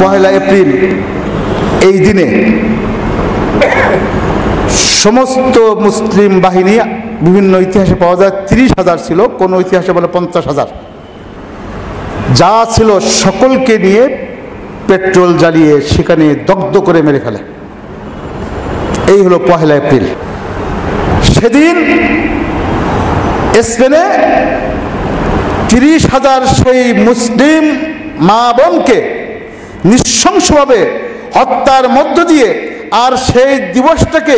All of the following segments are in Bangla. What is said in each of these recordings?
পহেলা এপ্রিল এই দিনে সমস্ত মুসলিম বাহিনী, বিভিন্ন ইতিহাসে পাওয়া যায় 30,000 ছিল, কোনো ইতিহাসে বলে 50,000, যা ছিল সকলকে নিয়ে পেট্রোল জ্বালিয়ে সেখানে দগ্ধ করে মেরে ফেলে। এই হলো পহেলা এপ্রিল। সেদিন স্পেনে 30,000 সেই মুসলিম মা বোনকে নৃশংসভাবে হত্যার মধ্য দিয়ে, আর সেই দিবসটাকে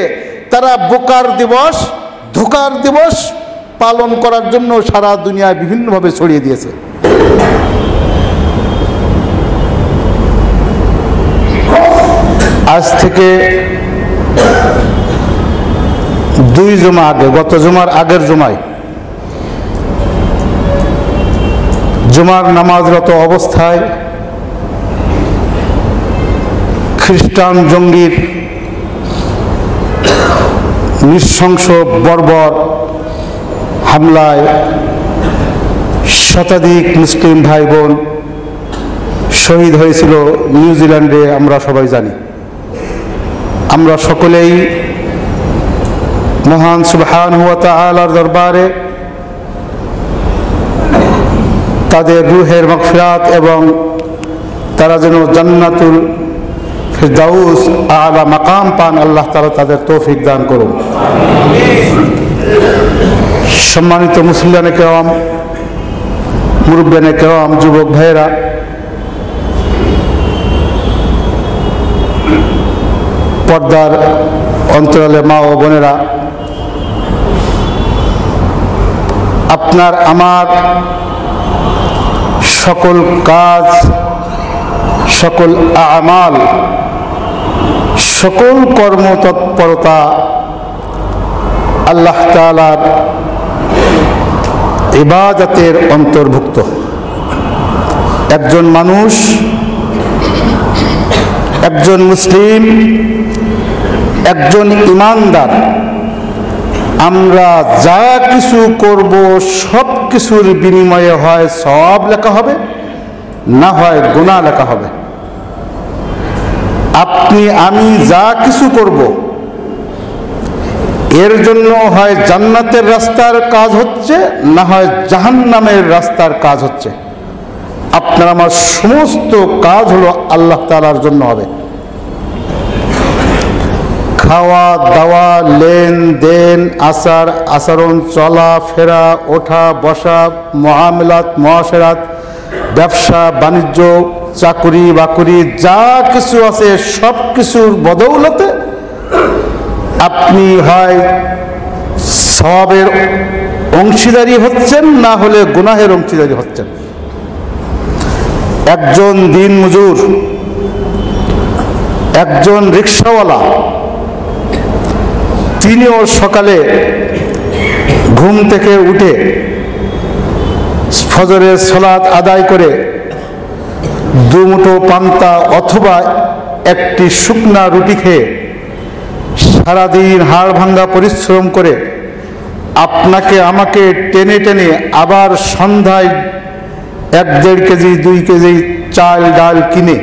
তারা বোকার দিবস, ধোকার দিবস পালন করার জন্য সারা দুনিয়ায় বিভিন্নভাবে ছড়িয়ে দিয়েছে। আজ থেকে 2 জুমা আগে, গত জুমার আগের জুমায় জুমার নামাজরত অবস্থায় খ্রিস্টান জঙ্গির নৃশংস বর্বর হামলায় শতাধিক মুসলিম ভাই বোন শহীদ হয়েছিল নিউজিল্যান্ডে, আমরা সবাই জানি। আমরা সকলেই মহান সুবহানাহু ওয়া তাআলার দরবারে তাদের রূহের মাগফিরাত এবং তারা যেন জান্নাতুল ফিরদাউস আলা মাকাম পান, আল্লাহ তাআলা তাদের তৌফিক দান করুন। সম্মানিত মুসলিয়ানে কেরাম, মুরব্বিয়ানে কেরাম, যুবক ভাইয়েরা, পর্দার অন্তরালে মা ও বোনেরা, আপনার আমার সকল কাজ, সকল আমাল, সকল কর্মতৎপরতা আল্লাহ তাআলার ইবাদতের অন্তর্ভুক্ত। একজন মানুষ, একজন মুসলিম, একজন ঈমানদার, আমরা যা কিছু করব সব কিছুর বিনিময়ে হয় সওয়াব লেখা হবে, না হয় গুনাহ লেখা হবে। আপনি আমি যা কিছু করব এর জন্য হয় জান্নাতের রাস্তার কাজ হচ্ছে, না হয় জাহান্নামের রাস্তার কাজ হচ্ছে। আপনার আমার সমস্ত কাজ হলো আল্লাহ তাআলার জন্য হবে। খাওয়া দাওয়া, লেনদেন, আচার আচরণ, চলা ফেরা, ওঠা বসা, মুআমালাত মুআশারাত, ব্যবসা বাণিজ্য, চাকরি বাকরি, যা কিছু আছে সব কিছুর বদৌলতে আপনি হয় সওয়াবের অংশীদারি হচ্ছেন, না হলে গুনাহের অংশীদারি হচ্ছেন। একজন দিনমজুর, একজন রিকশাওয়ালা, তিনিও সকালে ঘুম থেকে উঠে ফজরের সালাত আদায় করে দুমুঠো পান্তা অথবা একটি শুকনা রুটি খেয়ে সারাদিন হাড় ভাঙ্গা পরিশ্রম করে আপনাকে আমাকে টেনে টেনে আবার সন্ধ্যায় 1-1.5 কেজি 2 কেজি চাল ডাল কিনে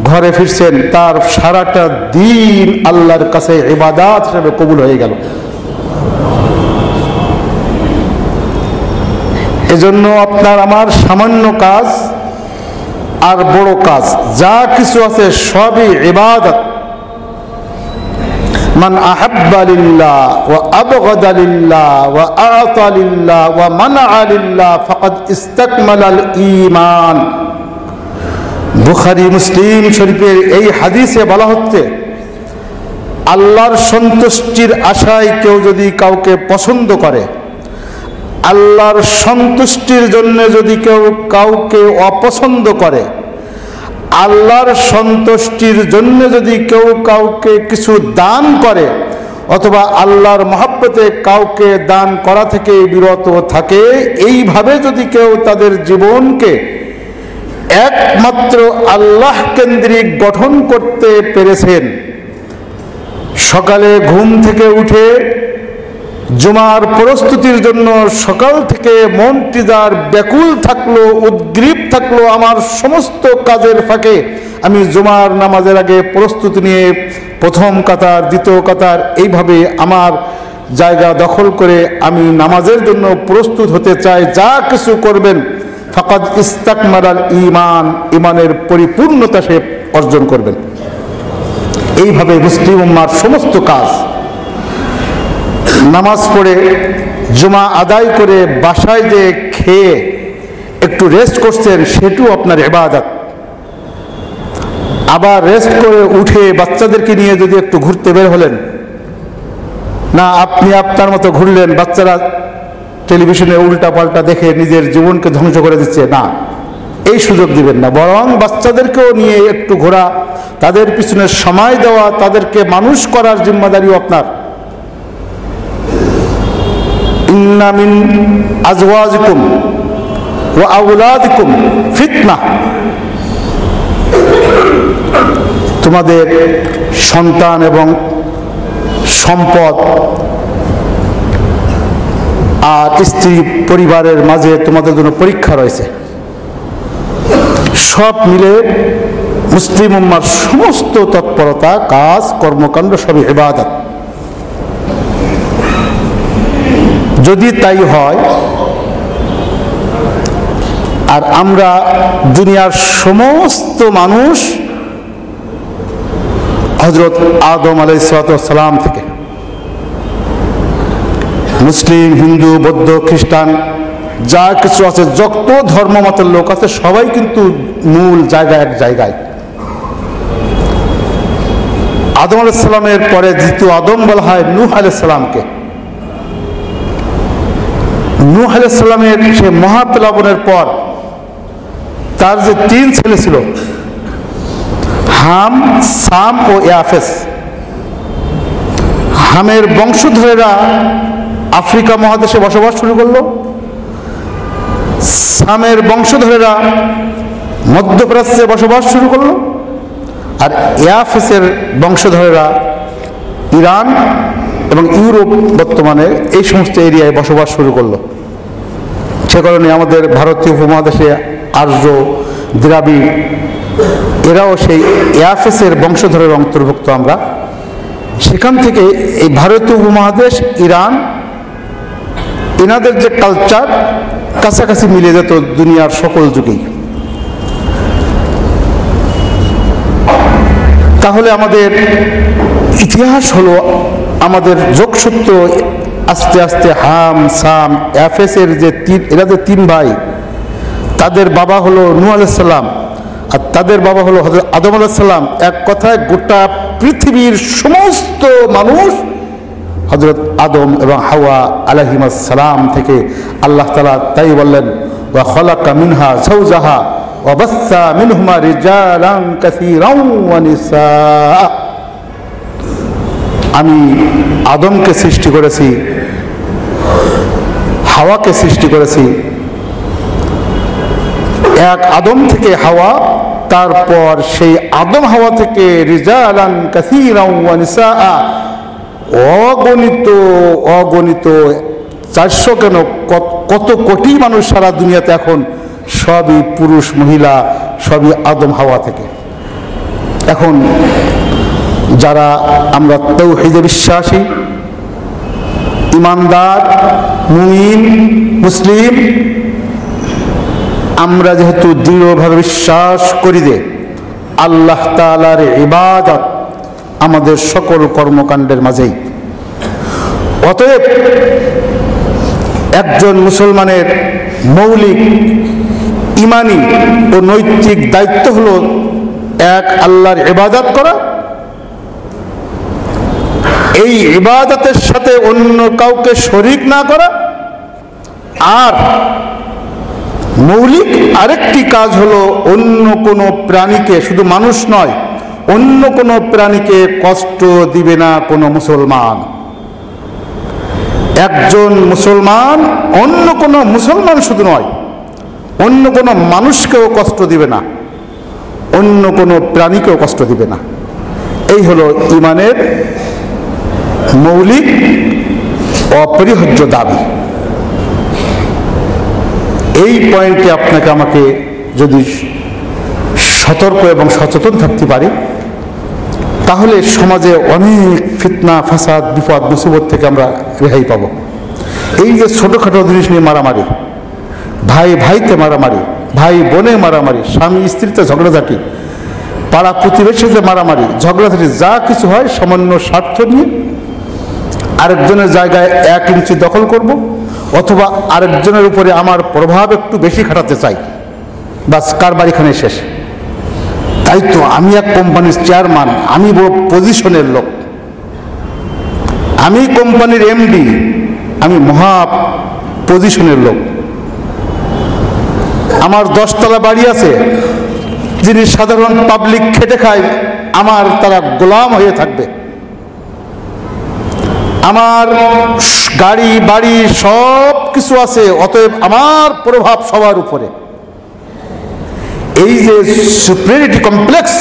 ঘরে ফিরছেন, তার সারাটা দিন আল্লাহর কাছে ইবাদত হিসেবে কবুল হয়ে গেল। এজন্য আপনার আমার সামান্য কাজ আর বড় কাজ যা কিছু আছে সবই ইবাদত। মান আহাব্বা লিল্লাহ ওয়া আবগাদা লিল্লাহ ওয়া আ'তা লিল্লাহ ওয়া মানা'a লিল্লাহ ফাকাদ ইসতাকমালাল ঈমান। বুখারী মুসলিম শরীফের এই হাদিসে বলা হচ্ছে, আল্লাহর সন্তুষ্টির আশায় কেউ যদি কাউকে পছন্দ করে, আল্লাহর সন্তুষ্টির জন্য যদি কেউ কাউকে অপছন্দ করে, আল্লাহর সন্তুষ্টির জন্য যদি কেউ কাউকে কিছু দান করে, অথবা আল্লাহর মহব্বতে কাউকে দান করা থেকে বিরত থাকে, এইভাবে যদি কেউ তাদের জীবনকে একমাত্র আল্লাহ কেন্দ্রিক গঠন করতে পেরেছেন, সকালে ঘুম থেকে উঠে জুমার প্রস্তুতির জন্য সকাল থেকে মনটি যার ব্যাকুল থাকলো, উদ্গ্রীব থাকলো, আমার সমস্ত কাজের ফাঁকে আমি জুমার নামাজের আগে প্রস্তুতি নিয়ে প্রথম কাতার, দ্বিতীয় কাতার, এইভাবে আমার জায়গা দখল করে আমি নামাজের জন্য প্রস্তুত হতে চাই, যা কিছু করবেন ফাকাদ ইস্তাকমালাল ঈমান, ঈমানের পরিপূর্ণতা সে অর্জন করবেন। এইভাবে মুসলিম উম্মার সমস্ত কাজ, নামাজ পড়ে জুমা আদায় করে বাসায় যে খেয়ে একটু রেস্ট করছেন, সেটাও আপনার ইবাদত। আবার রেস্ট করে উঠে বাচ্চাদেরকে নিয়ে যদি একটু ঘুরতে বের হলেন, না আপনি আপনার মতো ঘুরলেন, বাচ্চারা টেলিভিশনে উল্টা পাল্টা দেখে নিজের জীবনকে ধ্বংস করে দিচ্ছে, না, এই সুযোগ দিবেন না। বরং বাচ্চাদেরকেও নিয়ে একটু ঘোরা, তাদের পিছনে সময় দেওয়া, তাদেরকে মানুষ করার জিম্মাদারিও আপনার। ইন্না মিন আজওয়াজিকুম ওয়া আওলাদিকুম ফিতনাহ, তোমাদের সন্তান এবং সম্পদ আর স্ত্রী পরিবারের মাঝে তোমাদের জন্য পরীক্ষা রয়েছে। সব মিলে মুসলিম উম্মার সমস্ত তৎপরতা, কাজ, কর্মকাণ্ড সবই ইবাদত। যদি তাই হয়, আর আমরা দুনিয়ার সমস্ত মানুষ হযরত আদম আলাইহিস সালাম থেকে, মুসলিম, হিন্দু, বৌদ্ধ, খ্রিস্টান যা কিছু আছে, যত ধর্মমতের লোক আছে, সবাই কিন্তু মূল জায়গা এক জায়গায়। আদম আলাইহিস সালামের পরে দ্বিতীয় আদম বলা হয় নূহ আলাইহিস সালামকে। নূহ আলাইহিস সালামের সে মহাপ্লাবনের পর তার যে 3 ছেলে ছিল, হাম, সাম ও ইয়াফেস। হামের বংশধরেরা আফ্রিকা মহাদেশে বসবাস শুরু করলো, সামের বংশধরেরা মধ্যপ্রাচ্যে বসবাস শুরু করলো, আর ইয়াফেসের বংশধরেরা ইরান এবং ইউরোপ, বর্তমানে এই সমস্ত এরিয়ায় বসবাস শুরু করলো। সে কারণে আমাদের ভারতীয় উপমহাদেশে আর্য, দ্রাবিড়, এরাও সেই ইয়াফেসের বংশধরের অন্তর্ভুক্ত। আমরা সেখান থেকে এই ভারতীয় উপমহাদেশ, ইরান, এনাদের যে কালচার কাছাকাছি মিলে যেত দুনিয়ার সকল যুগেই। তাহলে আমাদের ইতিহাস হলো, আমাদের যোগসূত্র আস্তে আস্তে হাম, সাম, ইয়াফেসের যে এরা যে 3 ভাই, তাদের বাবা হলো নূহ আলাইহিস সালাম, আর তাদের বাবা হলো হযরত আদম আলাইহিস সালাম। এক কথায় গোটা পৃথিবীর সমস্ত মানুষ হযরত আদম এবং হাওয়া আলাইহিমাস সালাম থেকে। আল্লাহ তাআলা তাই বললেন, ওয়া খালাকা মিনহা যাওজাহা ওয়া বাসসা মিনহুমা রিজালান কাসীরান ওয়া নিসা। আমি আদমকে সৃষ্টি করেছি, হাওয়াকে সৃষ্টি করেছি। এক আদম থেকে হাওয়া, তারপর সেই আদম হাওয়া থেকে রিজালান কাসীরান ওয়া নিসা, অগণিত অগণিত 400 কেন কত কোটি মানুষ সারা দুনিয়াতে এখন, সবই পুরুষ মহিলা, সবই আদম হাওয়া থেকে। এখন যারা আমরা তাওহীদে বিশ্বাসী, ইমানদার, মুমিন, মুসলিম, আমরা যেহেতু দৃঢ়ভাবে বিশ্বাস করি যে আল্লাহ তাআলার ইবাদত আমাদের সকল কর্মকাণ্ডের মাঝেই, অতএব একজন মুসলমানের মৌলিক ইমানি ও নৈতিক দায়িত্ব হলো এক আল্লাহর ইবাদত করা, এই ইবাদতের সাথে অন্য কাউকে শরীক না করা, আর মৌলিক আরেকটি কাজ হলো অন্য কোনো প্রাণীকে, শুধু মানুষ নয়, অন্য কোনো প্রাণীকে কষ্ট দিবে না কোনো মুসলমান। একজন মুসলমান অন্য কোনো মুসলমান শুধু নয়, অন্য কোনো মানুষকেও কষ্ট দিবে না, অন্য কোনো প্রাণীকেও কষ্ট দিবে না। এই হলো ঈমানের মৌলিক অপরিহার্য দাবি। এই পয়েন্টে আপনাকে আমাকে যদি সতর্ক এবং সচেতন থাকতে পারি, তাহলে সমাজে অনেক ফিতনা, ফাসাদ, বিপদ, মুসিবত থেকে আমরা রেহাই পাব। এই যে ছোটোখাটো জিনিস নিয়ে মারামারি, ভাই ভাইতে মারামারি, ভাই বোনে মারামারি, স্বামী স্ত্রীতে ঝগড়াঝাটি, পাড়া প্রতিবেশীতে মারামারি, ঝগড়াঝাটি, যা কিছু হয় সামান্য স্বার্থ নিয়ে আরেকজনের জায়গায় 1 ইঞ্চি দখল করব, অথবা আরেকজনের উপরে আমার প্রভাব একটু বেশি খাটাতে চাই, বাস কারবারিখানে শেষ। তাই তো আমি এক কোম্পানির চেয়ারম্যান, আমি বড় পজিশনের লোক, আমি কোম্পানির এমডি, আমি মহা পজিশনের লোক, আমার 10 তলা বাড়ি আছে, যিনি সাধারণ পাবলিক খেটে খায় আমার তারা গোলাম হয়ে থাকবে, আমার গাড়ি বাড়ি সব কিছু আছে, অতএব আমার প্রভাব সবার উপরে। এই যে সুপিরিয়রিটি কমপ্লেক্স,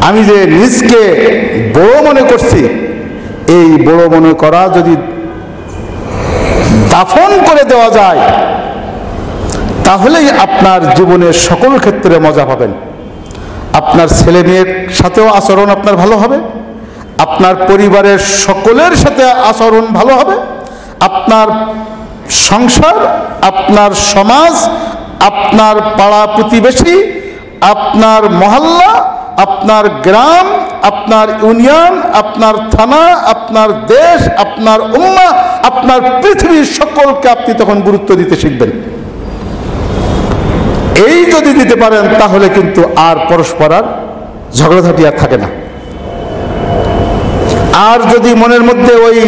আমি যে নিজকে বড় মনে করছি, এই বড় মনে করা যদি দাফন করে দেওয়া যায়, তাহলেই আপনার জীবনের সকল ক্ষেত্রে মজা পাবেন। আপনার ছেলে মেয়ের সাথেও আচরণ আপনার ভালো হবে, আপনার পরিবারের সকলের সাথে আচরণ ভালো হবে, আপনার সংসার, আপনার সমাজ, আপনার পাড়া প্রতিবেশী, আপনার মহল্লা, আপনার গ্রাম, আপনার ইউনিয়ন, আপনার থানা, আপনার দেশ, আপনার উম্মাহ, আপনার পৃথিবীর সকলকে আপনি তখন গুরুত্ব দিতে শিখবেন। এই যদি দিতে পারেন, তাহলে কিন্তু আর পরস্পর আর ঝগড়াঝাটি আর থাকে না। আর যদি মনের মধ্যে ওই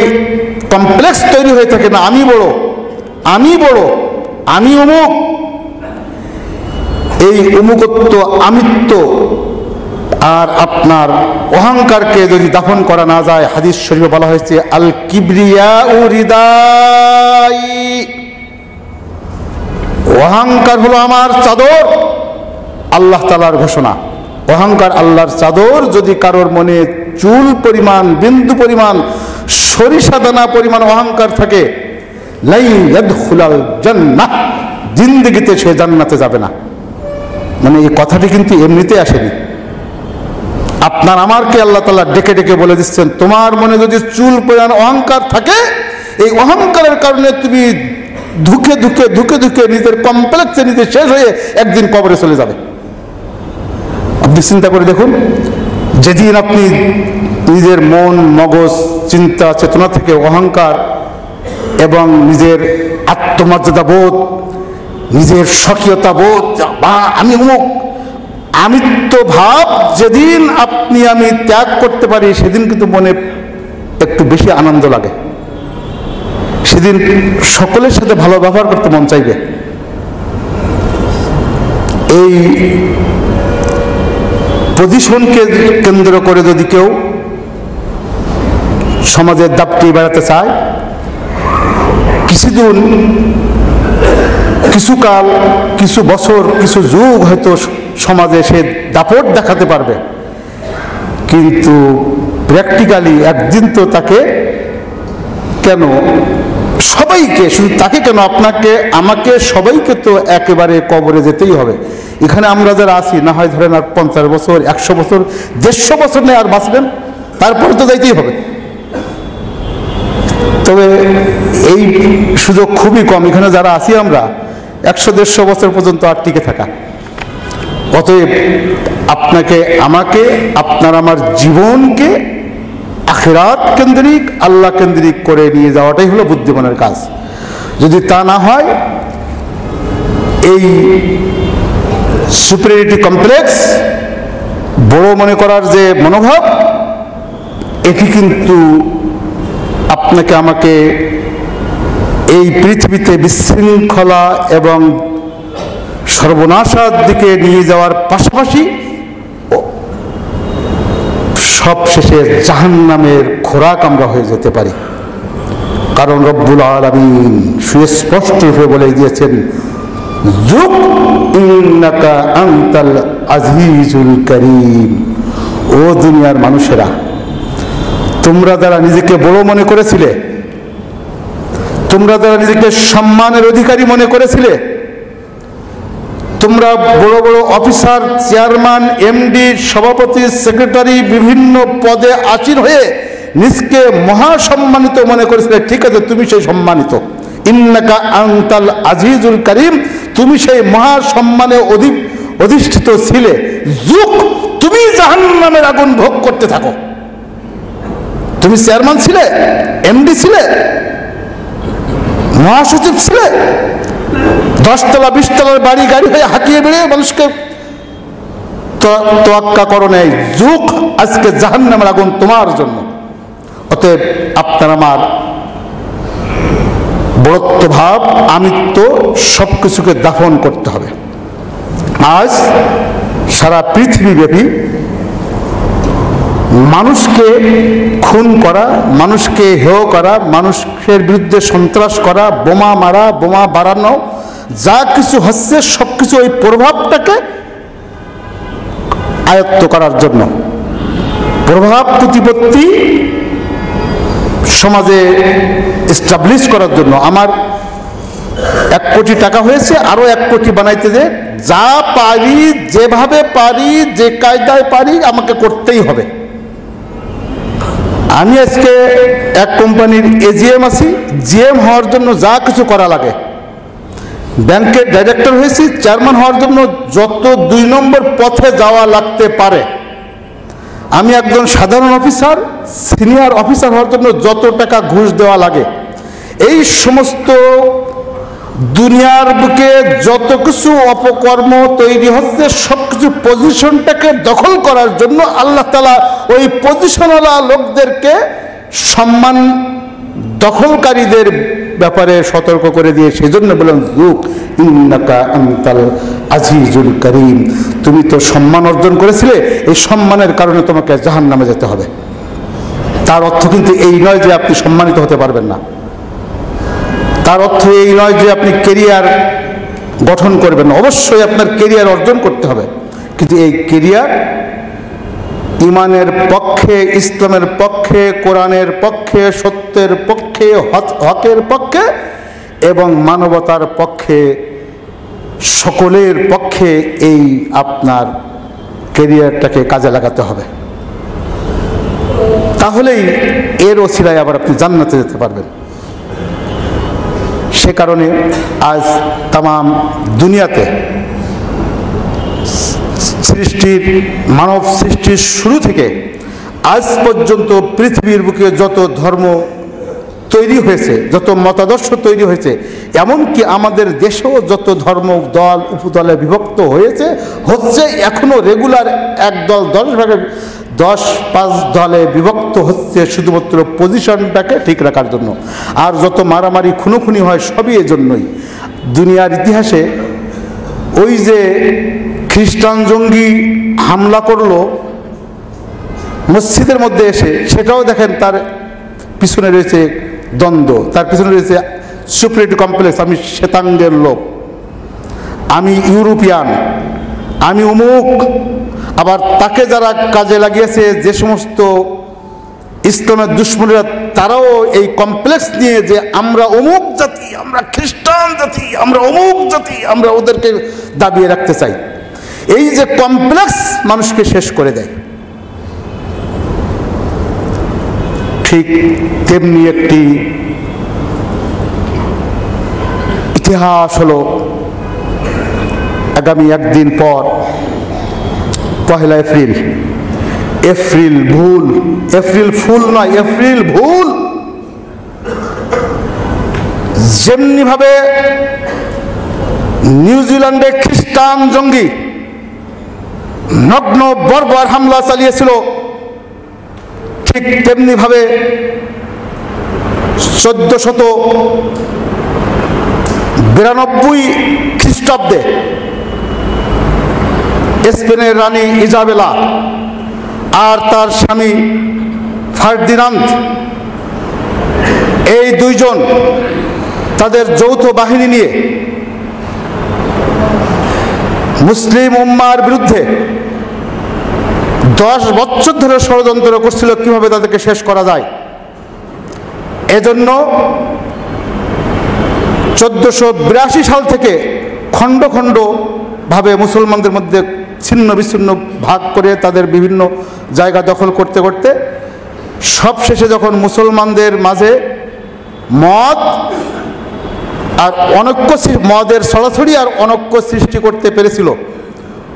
কমপ্লেক্স তৈরি হয়ে থাকে না, আমি বড়, আমি বড়, আমি অমুক, এই অমুকত্ব, আমিত্ব আর আপনার অহংকারকে যদি দাফন করা না যায়, হাদিস শরীফে বলা হয়েছে আল কিবরিয়াউ রিদাই, অহংকার হলো আমার চাদর, আল্লাহ তাআলার ঘোষণা। অহংকার আল্লাহর চাদর। যদি কারোর মনে চুল পরিমাণ, বিন্দু পরিমাণ, সরিষা দানা পরিমাণ অহংকার থাকে, লা ইয়াদখুলাল জান্নাহ, জিন্দেগিতে সে জান্নাতে যাবে না। মানে এই কথাটি কিন্তু এমনিতে আসেনি, আপনার আমারকে আল্লাহ তাআলা ডেকে ডেকে বলে দিচ্ছেন, তোমার মনে যদি চুল পরিমাণ অহংকার থাকে, এই অহংকারের কারণে তুমি ধুকে ধুকে ধুকে ধুকে নিজের কমপ্লেক্সে নিজে শেষ হয়ে একদিন কবরে চলে যাবে। আপনি চিন্তা করে দেখুন, যেদিন আপনি নিজের মন, মগজ, চিন্তা, চেতনা থেকে অহংকার এবং নিজের আত্মমর্যাদা বোধ, নিজের স্বকীয়তা বোধ, বা আমি অমুক, আমিত্ব ভাব যেদিন আপনি আমি ত্যাগ করতে পারি, সেদিন কিন্তু মনে একটু বেশি আনন্দ লাগে, সেদিন সকলের সাথে ভালো ব্যবহার করতে মন চাইবে। এই পজিশনকে কেন্দ্র করে যদি কেউ সমাজের দাপটি বেড়াতে চায়, কিছুদিন, কিছুকাল, কিছু বছর, কিছু যুগ হয়তো সমাজে সে দাপট দেখাতে পারবে, কিন্তু প্র্যাকটিক্যালি একদিন তো তাকে, কেন সবাইকে, শুধু তাকে কেন, আপনাকে আমাকে সবাইকে তো একেবারে কবরে যেতেই হবে। এখানে আমরা যারা আছি, না হয় ধরেন আর 50 বছর, 100 বছর, 150 বছর নেই আর বাঁচবেন, তারপরে তো যাইতেই হবে। তবে এই সুযোগ খুবই কম, এখানে যারা আছি আমরা 100-150 বছর পর্যন্ত আর টিকে থাকা। অতএব আপনাকে আমাকে, আপনার আমার জীবনকে আখিরাত কেন্দ্রিক, আল্লাহ কেন্দ্রিক করে নিয়ে যাওয়াটাই হলো বুদ্ধিমানের কাজ। যদি তা না হয়, এই সুপিরিয়রিটি কমপ্লেক্স, বড় মনে করার যে মনোভাব, এটি কিন্তু আপনাকে আমাকে এই পৃথিবীতে বিশৃঙ্খলা এবং সর্বনাশার দিকে নিয়ে যাওয়ার পাশাপাশি সব শেষে জাহান্নামের খোরাক আমরা হয়ে যেতে পারি। কারণ রব্বুল আলামিন সুস্পষ্ট রূপে বলে দিয়েছেন, যুগ ইন্নাকা আনতাল আজিজুল করিম। ও দুনিয়ার মানুষেরা, তোমরা যারা নিজেকে বড় মনে করেছিলে, তোমরা যারা নিজেকে সম্মানের অধিকারী মনে করেছিলে, তোমরা বড় বড় অফিসার, চেয়ারম্যান, এমডি, সভাপতি, সেক্রেটারি, বিভিন্ন পদে আসীন হয়ে নিজকে মহাসম্মানিত মনে করেছিলে। ঠিক আছে, তুমি সেই সম্মানিত, ইন্নাকা আনতাল আজিজুল কারীম, তুমি সেই মহাসম্মানে অধিষ্ঠিত ছিলে। যুগ তুমি জাহান্নামের আগুন ভোগ করতে থাকো। তুমি চেয়ারম্যান ছিলে, এমডি ছিলে, মহাসচিব ছিলে, 10 তলা 20 তলার বাড়ি গাড়ি হয়ে হাঁটিয়ে বেড়ে মানুষকে তোয়াক্কা করো নাই। যুগ আজকে জাহান্নামের আগুন তোমার জন্য। অতএব আপনার আমার বড়ত্ব ভাব, আমিত্ব সবকিছুকে দাফন করতে হবে। আজ সারা পৃথিবীব্যাপী মানুষকে খুন করা, মানুষকে হেয় করা, মানুষের বিরুদ্ধে সন্ত্রাস করা, বোমা মারা, বোমা বাড়ানো, যা কিছু হচ্ছে সবকিছু ওই প্রভাবটাকে আয়ত্ত করার জন্য, প্রভাব প্রতিপত্তি সমাজে এস্টাবলিশ করার জন্য। আমার 1 কোটি টাকা হয়েছে, আরো 1 কোটি বানাইতে, যে যা পারি, যেভাবে পারি, যে কায়দায় পারি আমাকে করতেই হবে। আমি আজকে এক কোম্পানির এজিএম আছি, জিএম হওয়ার জন্য যা কিছু করা লাগে, ব্যাংকের ডাইরেক্টর হয়েছি, চেয়ারম্যান হওয়ার জন্য যত 2 নম্বর পথে যাওয়া লাগতে পারে, আমি একজন সাধারণ অফিসার, সিনিয়র অফিসার হওয়ার জন্য যত টাকা ঘুষ দেওয়া লাগে, এই সমস্ত দুনিয়ার বুকে যত কিছু অপকর্ম তৈরি হচ্ছে সবকিছু পজিশনটাকে দখল করার জন্য আল্লাহ তাআলা ওই পজিশনওয়ালা লোকদেরকে সম্মান দখলকারীদের ব্যাপারে সতর্ক করে দিয়ে সেজন্য বলেন, যুগ ইন্নাকা আনতাল আজিজুল কারীম, তুমি তো সম্মান অর্জন করেছিলে, এই সম্মানের কারণে তোমাকে জাহান্নামে যেতে হবে। তার অর্থ কিন্তু এই নয় যে আপনি সম্মানিত হতে পারবেন না, তার অর্থ এই নয় যে আপনি কেরিয়ার গঠন করবেন। অবশ্যই আপনার কেরিয়ার অর্জন করতে হবে, কিন্তু এই কেরিয়ার ইমানের পক্ষে, ইসলামের পক্ষে, কোরআনের পক্ষে, সত্যের পক্ষে, হকের পক্ষে এবং মানবতার পক্ষে, সকলের পক্ষে এই আপনার কেরিয়ারটাকে কাজে লাগাতে হবে। তাহলেই এর ওসিলায় আবার আপনি জান্নাতে যেতে পারবেন। সে কারণে আজ তামাম দুনিয়াতে সৃষ্টির, মানব সৃষ্টির শুরু থেকে আজ পর্যন্ত পৃথিবীর বুকে যত ধর্ম তৈরি হয়েছে, যত মতাদর্শ তৈরি হয়েছে, এমনকি আমাদের দেশেও যত ধর্ম দল উপদলে বিভক্ত হচ্ছে, এখনো রেগুলার এক দল 10-5 দলে বিভক্ত হচ্ছে শুধুমাত্র পজিশনটাকে ঠিক রাখার জন্য। আর যত মারামারি খুনোখুনি হয় সবই এজন্যই। দুনিয়ার ইতিহাসে ওই যে খ্রিস্টান জঙ্গি হামলা করলো মসজিদের মধ্যে এসে, সেটাও দেখেন তার পিছনে রয়েছে দ্বন্দ্ব, তার পিছনে রয়েছে সুপ্রিয়রিটি কমপ্লেক্স। আমি শ্বেতাঙ্গের লোক, আমি ইউরোপিয়ান, আমি অমুক। আবার তাকে যারা কাজে লাগিয়েছে, যে সমস্ত ইসলামের দুশ্মনেরা, তারাও এই কমপ্লেক্স নিয়ে যে আমরা অমুক জাতি, আমরা খ্রিস্টান জাতি, আমরা অমুক জাতি, আমরা ওদেরকে দাবিয়ে রাখতে চাই। এই যে কমপ্লেক্স মানুষকে শেষ করে দেয়। ঠিক তেমনি একটি ইতিহাস হলো আগামী একদিন পর 1 এপ্রিল। এপ্রিল ভুল, এপ্রিল ফুল নয়, এপ্রিল ভুল। যেমনি ভাবে নিউজিল্যান্ডে খ্রিস্টান জঙ্গি নগ্ন বর্বর হামলা চালিয়েছিল, ঠিক তেমনি ভাবে 1492 খ্রিস্টাব্দে স্পেনের রানী ইজাবেলা আর তার স্বামী ফার্দিনান্দ, এই 2 জন তাদের যৌথ বাহিনী নিয়ে মুসলিম উম্মার বিরুদ্ধে 10 বছর ধরে ষড়যন্ত্র করছিল কিভাবে তাদেরকে শেষ করা যায়। এজন্য 1482 সাল থেকে খণ্ড খণ্ড ভাবে মুসলমানদের মধ্যে ছিন্ন বিচ্ছিন্ন ভাগ করে তাদের বিভিন্ন জায়গা দখল করতে করতে সবশেষে যখন মুসলমানদের মাঝে মদ আর অনৈক্য, মদের ছড়াছড়ি আর অনৈক্য সৃষ্টি করতে পেরেছিল,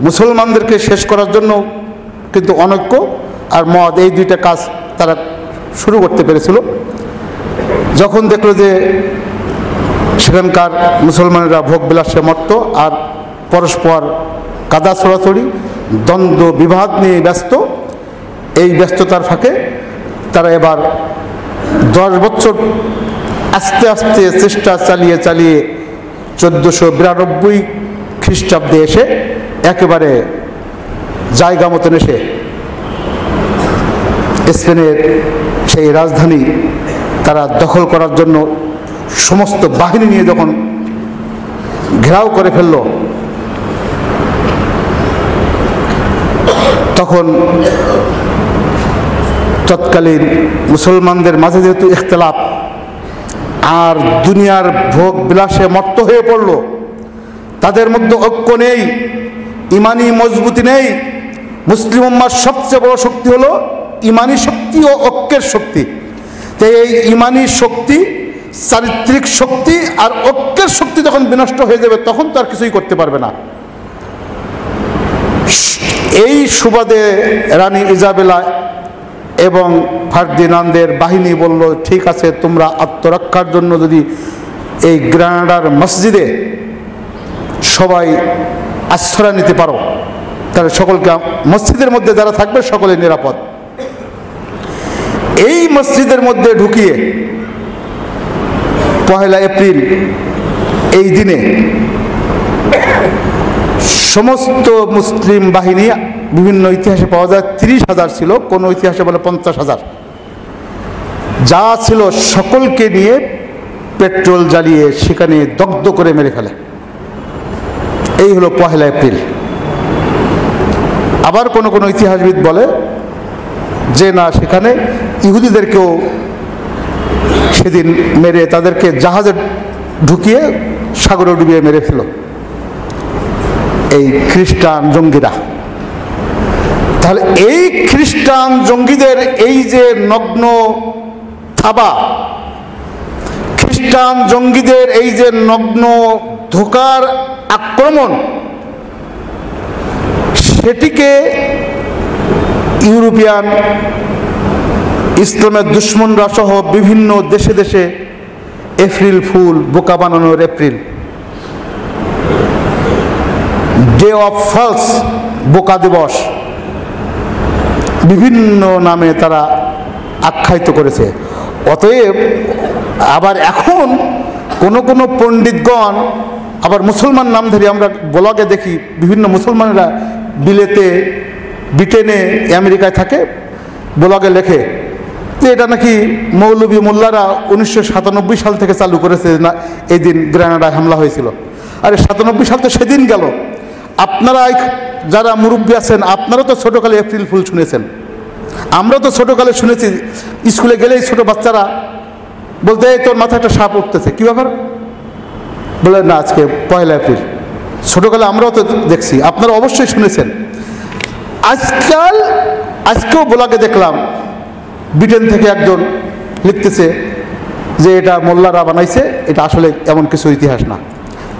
মুসলমানদেরকে শেষ করার জন্য কিন্তু অনৈক্য আর মদ এই দুইটা কাজ তারা শুরু করতে পেরেছিল। যখন দেখলো যে সেখানকার মুসলমানেরা ভোগ বিলাসে মত্ত আর পরস্পর কাদা ছড়াছড়ি দ্বন্দ্ব বিবাদ নিয়ে ব্যস্ত, এই ব্যস্ততার ফাঁকে তারা এবার 10 বছর আস্তে আস্তে চেষ্টা চালিয়ে 1492 খ্রিস্টাব্দে এসে একেবারে জায়গা মতন এসে স্পেনের সেই রাজধানী তারা দখল করার জন্য সমস্ত বাহিনী নিয়ে যখন ঘেরাও করে ফেলল, তখন তৎকালীন মুসলমানদের মাঝে যেহেতু ইখতিলাফ আর দুনিয়ার ভোগ বিলাসে মত্ত হয়ে পড়ল, তাদের মধ্যে ঐক্য নেই, ইমানি মজবুতি নেই। মুসলিম উম্মার সবচেয়ে বড় শক্তি হলো ইমানি শক্তি ও ঐক্যের শক্তি। তো এই ইমানি শক্তি, চারিত্রিক শক্তি আর ঐক্যের শক্তি যখন বিনষ্ট হয়ে যাবে তখন তো আর কিছুই করতে পারবে না। এই সুবাদে রানী ইজাবেলা এবং ফার্দিনান্দের বাহিনী বলল, ঠিক আছে, তোমরা আত্মরক্ষার জন্য যদি এই গ্রানাডার মসজিদে সবাই আশ্রয় নিতে পারো তাহলে সকলকে, মসজিদের মধ্যে যারা থাকবে সকলে নিরাপদ। এই মসজিদের মধ্যে ঢুকিয়ে 1 এপ্রিল এই দিনে সমস্ত মুসলিম বাহিনী, বিভিন্ন ইতিহাসে পাওয়া যায় 30,000 ছিল, কোন ইতিহাসে বলে 50,000, যা ছিল সকলকে নিয়ে পেট্রোল জ্বালিয়ে সেখানে দগ্ধ করে মেরে ফেলে। এই হলো 1 এপ্রিল। আবার কোন কোন ইতিহাসবিদ বলে যে না, সেখানে ইহুদিদেরকেও সেদিন মেরে তাদেরকে জাহাজে ঢুকিয়ে সাগরে ডুবিয়ে মেরে ফেল এই খ্রিস্টান জঙ্গিরা। তাহলে এই খ্রিস্টান জঙ্গিদের এই যে নগ্ন থাবা, খ্রিস্টান জঙ্গিদের এই যে নগ্ন ধোঁকার আক্রমণ, সেটিকে ইউরোপিয়ান ইসলামের দুশ্মনরা সহ বিভিন্ন দেশে দেশে এপ্রিল ফুল, বোকা বানানোর এপ্রিল, ডে অফ ফলস, বোকা দিবস, বিভিন্ন নামে তারা আখ্যায়িত করেছে। অতএব আবার এখন কোন কোন পণ্ডিতগণ আবার মুসলমান নামধারী, আমরা ব্লগে দেখি বিভিন্ন মুসলমানেরা বিলেতে, ব্রিটেনে, আমেরিকায় থাকে, ব্লগে লেখে যে এটা নাকি মৌলভী মোল্লারা 1997 সাল থেকে চালু করেছে, না এই দিন গ্রেনাডায় হামলা হয়েছিল। আরে 97 সাল তো সেদিন গেল। আপনারা যারা মুরব্বী আছেন, আপনারা তো ছোটোকালে এপ্রিল ফুল শুনেছেন, আমরা তো ছোটোকালে শুনেছি। স্কুলে গেলেই ছোটো বাচ্চারা বলতে, এই তোর মাথায় একটা সাপ উঠতেছে, কী ব্যাপার? বলে না, আজকে 1 এপ্রিল। ছোটোকালে আমরাও তো দেখছি, আপনারা অবশ্যই শুনেছেন। আজকেও ব্লগে দেখলাম ব্রিটেন থেকে একজন লিখতেছে যে এটা মোল্লারা বানাইছে, এটা আসলে এমন কিছু ইতিহাস না।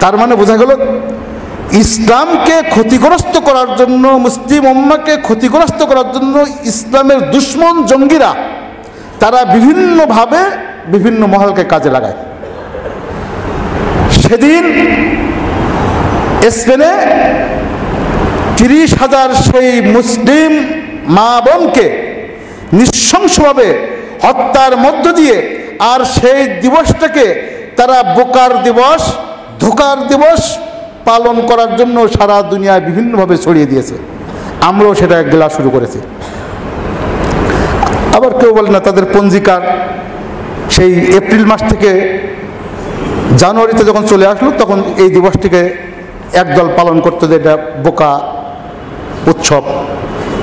তার মানে বোঝা গেল ইসলামকে ক্ষতিগ্রস্ত করার জন্য, মুসলিম উম্মাহকে ক্ষতিগ্রস্ত করার জন্য ইসলামের দুশ্মন জঙ্গিরা তারা বিভিন্নভাবে বিভিন্ন মহলকে কাজে লাগায়। সেদিন স্পেনে 30,000 সেই মুসলিম মা বোনকে নৃশংসভাবে হত্যার মধ্য দিয়ে, আর সেই দিবসটাকে তারা বোকার দিবস, ধোকার দিবস পালন করার জন্য সারা দুনিয়ায় বিভিন্নভাবে ছড়িয়ে দিয়েছে। আমরাও সেটা গেলা শুরু করেছি। আবার কেউ বলে না, তাদের পঞ্জিকার সেই এপ্রিল মাস থেকে জানুয়ারিতে যখন চলে আসলো তখন এই দিবসটিকে একদল পালন করতে, যে এটা বোকা উৎসব।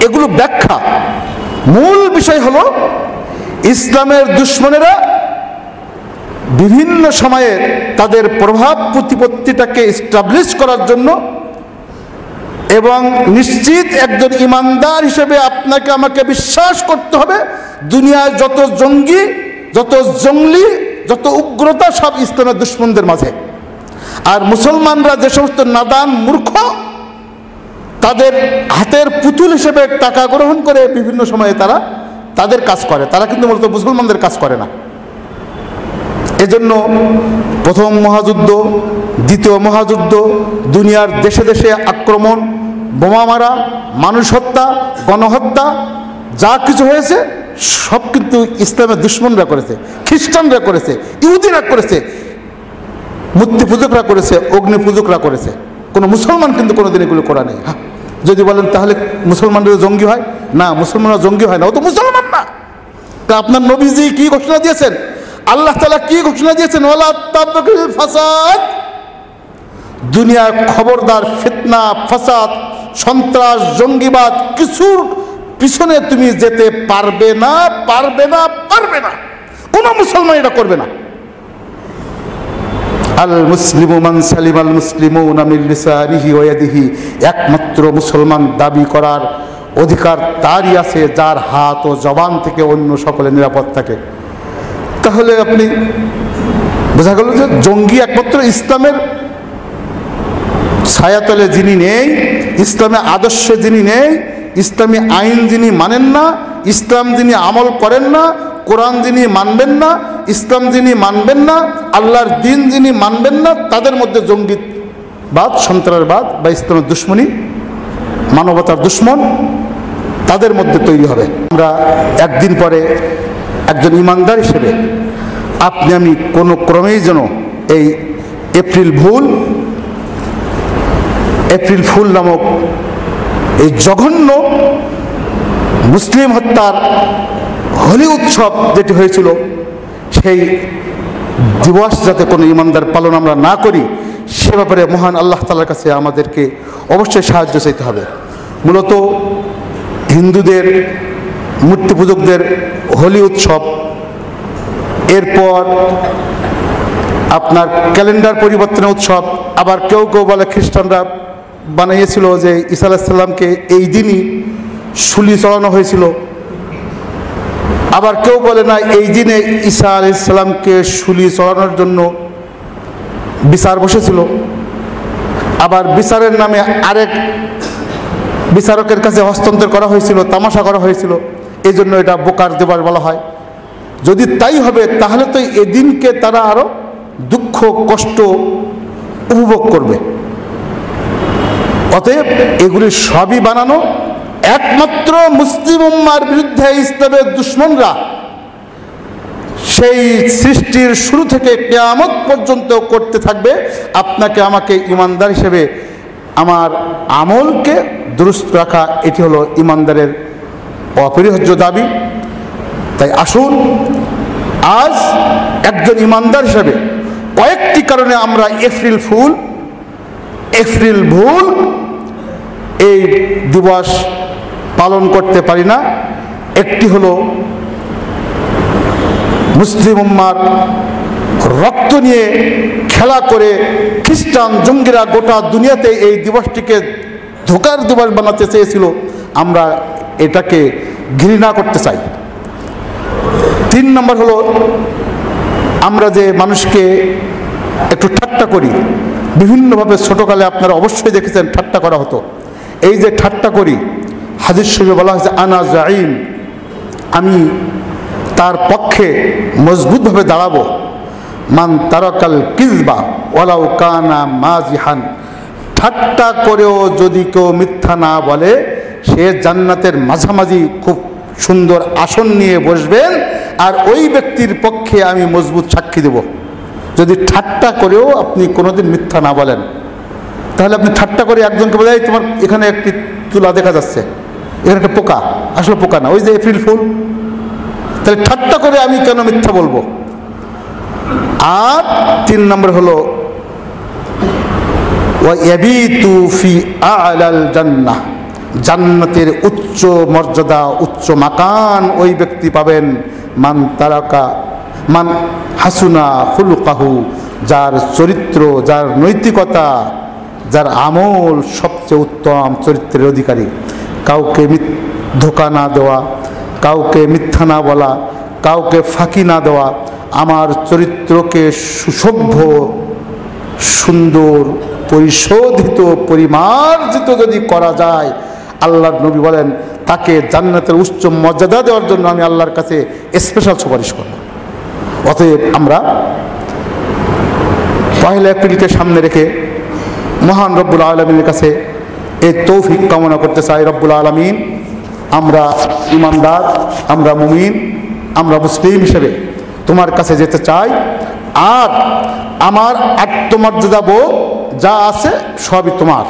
এগুলো ব্যাখ্যা। মূল বিষয় হলো ইসলামের দুশ্মনেরা বিভিন্ন সময়ে তাদের প্রভাব প্রতিপত্তিটাকে এস্টাবলিশ করার জন্য এবং নিশ্চিত একজন ইমানদার হিসেবে আপনাকে আমাকে বিশ্বাস করতে হবে দুনিয়ায় যত জঙ্গি, যত জঙ্গলি, যত উগ্রতা সব ইসলামের দুশমনদের মাঝে। আর মুসলমানরা যে সমস্ত নাদান মূর্খ, তাদের হাতের পুতুল হিসেবে টাকা গ্রহণ করে বিভিন্ন সময়ে তারা তাদের কাজ করে, তারা কিন্তু মূলত মুসলমানদের কাজ করে না। এজন্য প্রথম মহাযুদ্ধ, দ্বিতীয় মহাযুদ্ধ, দুনিয়ার দেশে দেশে আক্রমণ, বোমা মারা, মানুষ হত্যা, গণহত্যা যা কিছু হয়েছে সব কিন্তু ইসলামের দুশমনরা করেছে, খ্রিস্টানরা করেছে, ইহুদিরা করেছে, মূর্তি পূজকরা করেছে, অগ্নি পূজকরা করেছে। কোনো মুসলমান কিন্তু কোনোদিন এগুলো করা নেই। হ্যাঁ, যদি বলেন তাহলে মুসলমানরা জঙ্গি হয় না, মুসলমানরা জঙ্গি হয় না, ও তো মুসলমান না। তা আপনার নবীজি কি ঘোষণা দিয়েছেন, আল্লাহ তাআলা কি ঘোষণা দিয়েছেন, ওয়ালা তাবগিল ফাসাদ, দুনিয়ার খবরদার ফিতনা, ফাসাদ, সন্ত্রাস, জঙ্গিবাদ কিছুর পিছনে তুমি যেতে পারবে না, পারবে না, পারবে না। কোন মুসলমান এটা করবে না। আল মুসলিমু মান সালিমাল মুসলিমুনা মিন লিসানিহি ওয়া ইয়াদিহি, একমাত্র মুসলমান দাবি করার অধিকার তারই আছে যার হাত ও জবান থেকে অন্য সকলে নিরাপদ থাকে। তাহলে আপনি বোঝা গেল যে জঙ্গি একমাত্র ইসলামের ছায়াতলে যিনি নেই, ইসলামে আদর্শে যিনি নেই, ইসলামী আইন যিনি মানেন না, ইসলাম যিনি আমল করেন না, কোরআন যিনি মানবেন না, ইসলাম যিনি মানবেন না, আল্লাহর দিন যিনি মানবেন না, তাদের মধ্যে জঙ্গিবাদ, সন্ত্রাসবাদ বা ইসলামের দুশ্মনী, মানবতার দুশ্মন তাদের মধ্যে তৈরি হবে। আমরা একদিন পরে একজন ইমানদার হিসেবে আপনি আমি কোনো ক্রমেই যেন এই এপ্রিল ফুল নামক এই জঘন্য মুসলিম হত্যার হোলি উৎসব যেটি হয়েছিল, সেই দিবস যাতে কোনো ইমানদার পালন আমরা না করি, সে ব্যাপারে মহান আল্লাহ তাআলার কাছে আমাদেরকে অবশ্যই সাহায্য চাইতে হবে। মূলত হিন্দুদের মূর্তি পূজকদের হোলি উৎসব, এরপর আপনার ক্যালেন্ডার পরিবর্তনের উৎসব, আবার কেউ কেউ বলে খ্রিস্টানরা বানিয়েছিল যে ঈসা আলাইহিস সালামকে এই দিনই শুলি চড়ানো হয়েছিল, আবার কেউ বলে না এই দিনে ঈসা আলাইহিস সালামকে শুলি চড়ানোর জন্য বিচার বসেছিল, আবার বিচারের নামে আরেক বিচারকের কাছে হস্তান্তর করা হয়েছিল, তামাশা করা হয়েছিল, এই জন্য এটা বোকার দিবস বলা হয়। যদি তাই হবে তাহলে তো এদিনকে তারা আরো দুঃখ কষ্ট উপভোগ করবে। অতএব এগুলি সবই বানানো, একমাত্র মুসলিম উম্মার বিরুদ্ধে ইসলামের দুশমনরা সেই সৃষ্টির শুরু থেকে কিয়ামত পর্যন্ত করতে থাকবে। আপনাকে আমাকে ইমানদার হিসেবে আমার আমলকে দুরুস্ত রাখা, এটি হলো ইমানদারের অপরিহার্য দাবি। তাই আসুন আজ একজন ইমানদার হিসেবে কয়েকটি কারণে আমরা এপ্রিল ফুল এই দিবস পালন করতে পারি না। একটি হলো মুসলিম উম্মার রক্ত নিয়ে খেলা করে খ্রিস্টান জঙ্গিরা গোটা দুনিয়াতে এই দিবসটিকে ধোঁকার দিবস বানাতে চেয়েছিল, আমরা এটাকে ঘৃণা করতে চাই। 3 নম্বর হলো আমরা যে মানুষকে একটু ঠাট্টা করি, বিভিন্নভাবে ছোটকালে আপনারা অবশ্যই দেখেছেন ঠাট্টা করা হতো। এই যে ঠাট্টা করি, হাদিস শরীফে বলা হয়েছে আনা জাইম, আমি তার পক্ষে মজবুতভাবে দাঁড়াবো। মান তারাকাল কিযবা ওয়ালাউ কানা মাজিহান, ঠাট্টা করেও যদি কেউ মিথ্যা না বলে সে জান্নাতের মাঝামাঝি খুব সুন্দর আসন নিয়ে বসবেন, আর ওই ব্যক্তির পক্ষে আমি মজবুত সাক্ষী দেব। যদি ঠাট্টা করেও আপনি কোনোদিন মিথ্যা না বলেন, তাহলে আপনি ঠাট্টা করে একজনকে বলে তোমার এখানে একটি তুলা দেখা যাচ্ছে, এখানে একটা পোকা, আসলে পোকা না, ওই যে এপ্রিল ফুল, তাহলে ঠাট্টা করে আমি কেন মিথ্যা বলবো। আর 3 নম্বর হলো ওয়ায়াবিতু ফি আ'লাল জান্নাহ, জান্নাতের উচ্চ মর্যাদা, উচ্চ মাকান ওই ব্যক্তি পাবেন মান তারাকা মান হাসুনা খুলুকাহু, যার চরিত্র, যার নৈতিকতা, যার আমল সবচেয়ে উত্তম চরিত্রের অধিকারী। কাউকে ধোঁকা না দেওয়া, কাউকে মিথ্যা না বলা, কাউকে ফাঁকি না দেওয়া, আমার চরিত্রকে সুসভ্য, সুন্দর, পরিশোধিত, পরিমার্জিত যদি করা যায়, আল্লাহর নবী বলেন তাকে জান্নাতের উচ্চ মর্যাদা দেওয়ার জন্য আমি আল্লাহর কাছে স্পেশাল সুপারিশ করব। অতএব আমরা 1 এপ্রিলকে সামনে রেখে মহান রব্বুল আলমিনের কাছে এই তৌফিক কামনা করতে চাই। রব্বুল আলমিন, আমরা ইমানদার, আমরা মুমিন, আমরা মুসলিম হিসেবে তোমার কাছে যেতে চাই, আর আমার আত্মমর্যাদা বোধ যা আছে সবই তোমার।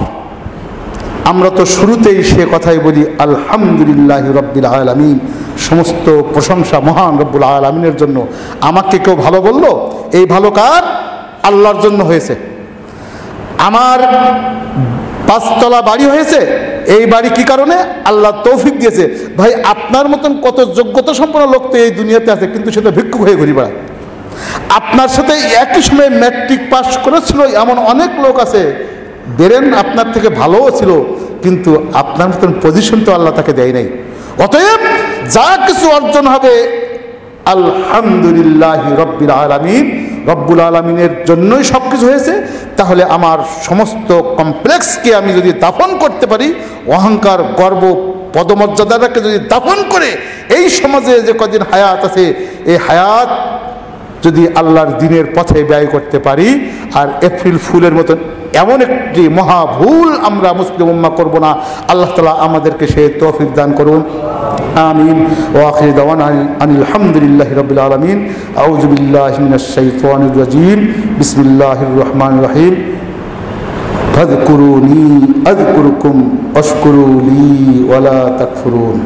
আমরা তো শুরুতেই সে কথাই বলি আলহামদুলিল্লাহ রব্বিল আলামিন, সমস্ত প্রশংসা মহান রব্বুল আলামিনের জন্য। আমাকে কেউ ভালো বলল, এই ভালো কার? আল্লাহর জন্য হয়েছে। আমার 5 তলা বাড়ি হয়েছে, এই বাড়ি কি কারণে? আল্লাহ তৌফিক দিয়েছে। ভাই, আপনার মতন কত যোগ্যতা সম্পন্ন লোক তো এই দুনিয়াতে আছে, কিন্তু সেটা ভিক্ষুক হয়ে ঘুরি বেড়ায়। আপনার সাথে একই সময় ম্যাট্রিক পাস করেছিল এমন অনেক লোক আছে, বেরেন আপনার থেকে ভালোও ছিল, কিন্তু আপনার মতন পজিশন তো আল্লাহ তাকে দেয় নাই। অতএব যা কিছু অর্জন হবে আলহামদুলিল্লাহ রব্বিল আলামিন, রব্বুল আলামিনের জন্যই সব কিছু হয়েছে। তাহলে আমার সমস্ত কমপ্লেক্সকে আমি যদি দাফন করতে পারি, অহংকার, গর্ব, পদমর্যাদাটাকে যদি দাফন করে এই সমাজে যে কদিন হায়াত আছে, এই হায়াত যদি আল্লাহর দ্বীনের পথে ব্যয় করতে পারি, আর এপ্রিল ফুলের মতন এমন একটি মহা ভুল আমরা মুসলিম উম্মাহ করব না, আল্লাহ তাআলা আমাদেরকে সেই তৌফিক দান করুন। আমিন। ওয়া আখিরু দাওয়ানা আনিল হামদুলিল্লাহি রাব্বিল আলামিন। আউযু বিল্লাহি মিনাশ শাইতানির রাজীম। বিসমিল্লাহির রহমানির রহিম। ফাযকুরুনি আযকুরুকুম ওয়াশকুরু লি ওয়া লা তাকফুরুন।